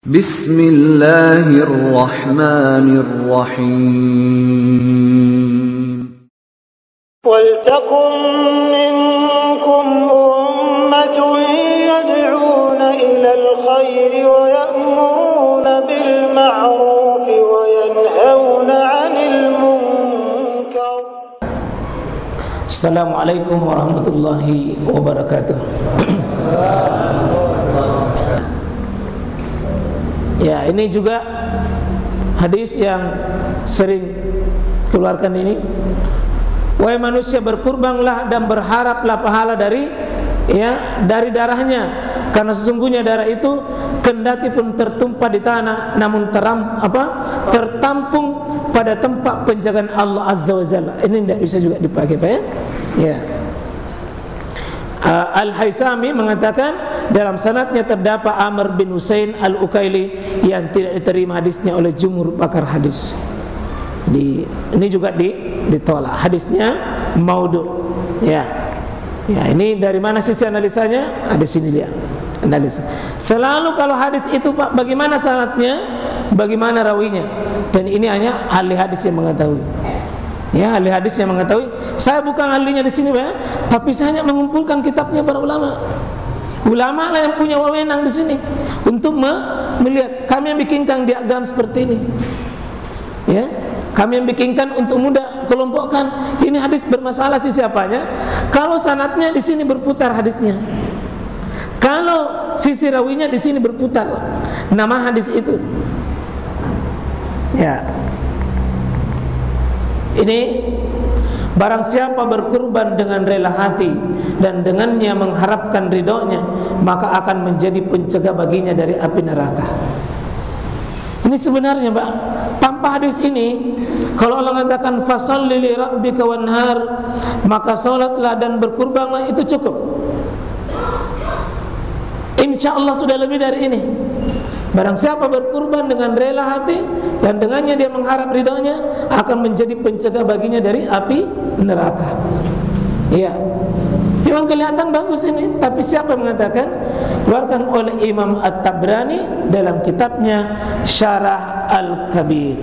Bismillahirrahmanirrahim. Waltakum minkum ummatun yad'una ilal khairi wa ya'muruna bil ma'rufi wa yanhauna 'anil munkar. Assalamualaikum warahmatullahi wabarakatuh. Ya, ini juga hadis yang sering keluarkan ini. Wahai manusia, berkurbanlah dan berharaplah pahala dari darahnya, karena sesungguhnya darah itu kendati pun tertumpah di tanah, namun tertampung pada tempat penjagaan Allah Azza wa Jalla. Ini tidak bisa juga dipakai, Pak, ya. Al-Haisami mengatakan dalam sanadnya terdapat Amr bin Husain Al-Ukaili yang tidak diterima hadisnya oleh jumhur pakar hadis. Ini juga ditolak, hadisnya maudhu. Ya, ini dari mana sisi analisanya? Ada sini dia analisa. Selalu kalau hadis itu, Pak, bagaimana sanadnya, bagaimana rawinya, dan ini hanya ahli hadis yang mengetahui. Ya, ahli hadis yang mengetahui. Saya bukan ahlinya di sini, Pak, tapi saya hanya mengumpulkan kitabnya para ulama. Ulama lah yang punya wewenang di sini untuk melihat. Kami yang bikinkan diagram seperti ini. Ya, kami yang bikinkan untuk mudah kelompokkan. Ini hadis bermasalah sisi apanya? Kalau sanadnya di sini berputar hadisnya. Kalau sisi rawinya di sini berputar nama hadis itu. Ya. Ini barang siapa berkurban dengan rela hati dan dengannya mengharapkan ridhonya, maka akan menjadi pencegah baginya dari api neraka. Ini sebenarnya, Pak, tanpa hadis ini, kalau Allah mengatakan fasholli li rabbika wanhar, maka salatlah dan berkurbanlah, itu cukup. Insya Allah sudah lebih dari ini. Barang siapa berkurban dengan rela hati dan dengannya dia mengharap ridhonya, akan menjadi pencegah baginya dari api neraka. Iya, memang kelihatan bagus ini. Tapi siapa yang mengatakan? Keluarkan oleh Imam At-Tabrani dalam kitabnya Syarah Al-Kabir.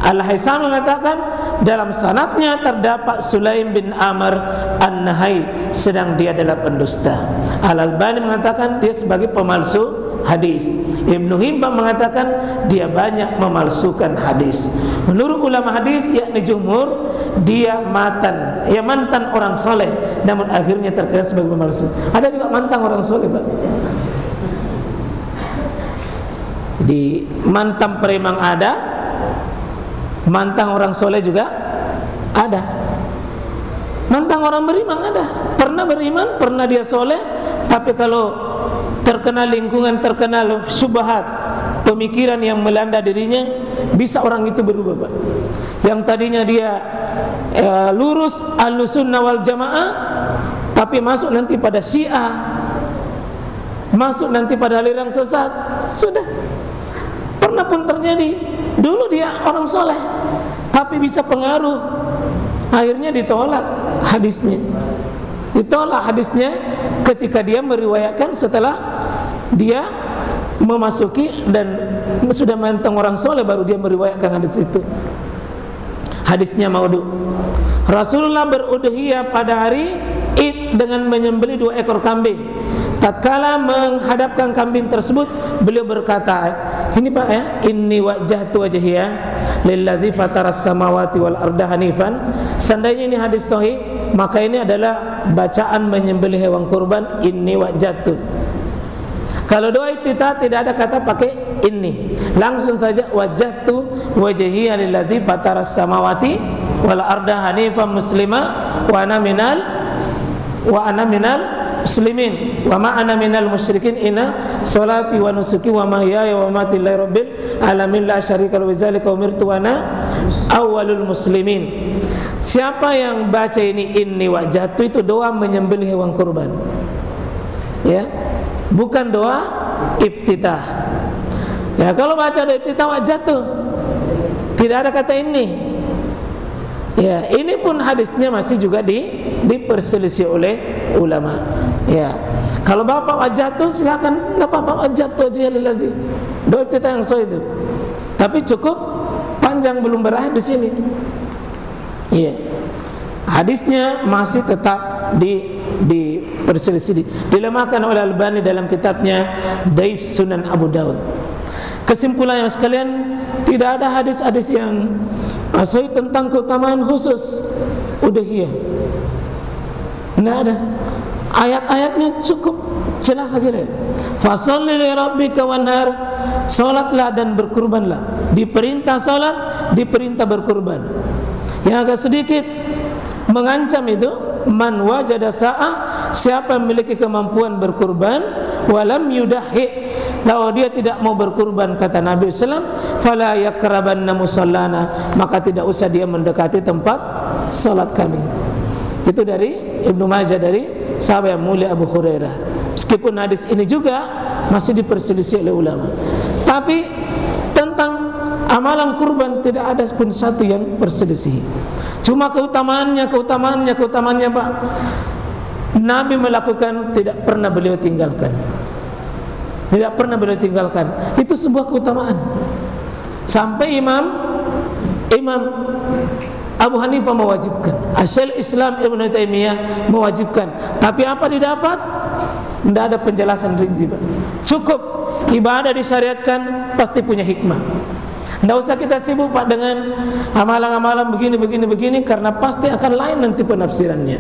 Al-Haisam mengatakan dalam sanadnya terdapat Sulaim bin Amr An-Nahai, sedang dia adalah pendusta. Al-Albani mengatakan dia sebagai pemalsu hadis. Ibnu Hibban mengatakan dia banyak memalsukan hadis. Menurut ulama hadis, yakni jumhur, dia mantan orang soleh, namun akhirnya terkenal sebagai pemalsu. Ada juga mantan orang soleh, Pak. Jadi mantan preman ada, mantan orang soleh juga ada. Mantan orang beriman ada. Pernah beriman, pernah dia soleh, tapi kalau terkena lingkungan, terkena syubhat, pemikiran yang melanda dirinya, bisa orang itu berubah, Pak. Yang tadinya dia lurus Ahlussunnah wal Jamaah, tapi masuk nanti pada Syiah, masuk nanti pada aliran sesat. Sudah pernah pun terjadi. Dulu dia orang soleh, tapi bisa pengaruh, akhirnya ditolak hadisnya. Ditolak hadisnya ketika dia meriwayatkan setelah dia memasuki dan sudah mantan orang soleh, baru dia meriwayatkan hadis itu. Hadisnya maudhu. Rasulullah berudhiyah pada hari Id dengan menyembelih 2 ekor kambing. Tatkala menghadapkan kambing tersebut, beliau berkata, ini, Pak, ya, inni wajjahtu wajhiya lilladzi fataras samawati wal arda hanifan. Seandainya ini hadis sahih, maka ini adalah bacaan menyembelih hewan kurban, inni wajjahtu. Kalau doa iftitah tidak ada kata pakai inni, langsung saja wajjahtu wajhiya lilladzi fataras samawati wal arda hanifan muslima wa ana minal muslimin wa ma ana minal musyrikin inna salati wa nusuki wa mahyaya wa mamati lillahi rabbil alamin la syarika lahu wa dzalika umirtu wa ana awwalul muslimin. Siapa yang baca ini inni wajjahtu, itu doa menyembelih hewan kurban, ya, bukan doa iftitah. Ya, kalau baca doa iftitah wajjahtu, tidak ada kata ini. Ya, ini pun hadisnya masih juga diperselisih oleh ulama. Ya, kalau bapak jatuh silakan, nggak apa-apa, jatuh aja lagi. Doa kita yang so itu. Tapi cukup panjang, belum berakhir di sini. Iya. Hadisnya masih tetap diperselisih, dilemahkan oleh Albani dalam kitabnya Dhaif Sunan Abu Daud. Kesimpulan yang sekalian, tidak ada hadis-hadis yang sahih tentang keutamaan khusus udhiyah. Tidak ada. Ayat-ayatnya cukup jelas saja. Fasholli li rabbika wanhar, salatlah dan berkurbanlah. Diperintah salat, diperintah berkurban. Yang agak sedikit mengancam itu, man wajada sa'ah, siapa yang memiliki kemampuan berkurban, walam yudahi, kalau dia tidak mau berkurban, kata Nabi SAW, fala yakrabanna musallana, maka tidak usah dia mendekati tempat salat kami. Itu dari Ibnu Majah, dari sahabat yang mulia Abu Hurairah. Meskipun hadis ini juga masih diperselisih oleh ulama, tapi tentang amalan kurban tidak ada pun satu yang berselisih. Cuma keutamaannya Pak, Nabi melakukan, tidak pernah beliau tinggalkan. Tidak pernah beliau tinggalkan. Itu sebuah keutamaan. Sampai Imam Abu Hanifah mewajibkan, Syekhul Islam Ibnu Taimiyah mewajibkan. Tapi apa didapat? Tidak ada penjelasan rinci, Pak. Cukup ibadah disyariatkan pasti punya hikmah. Tidak usah kita sibuk, Pak, dengan amalan-amalan begini, karena pasti akan lain nanti penafsirannya.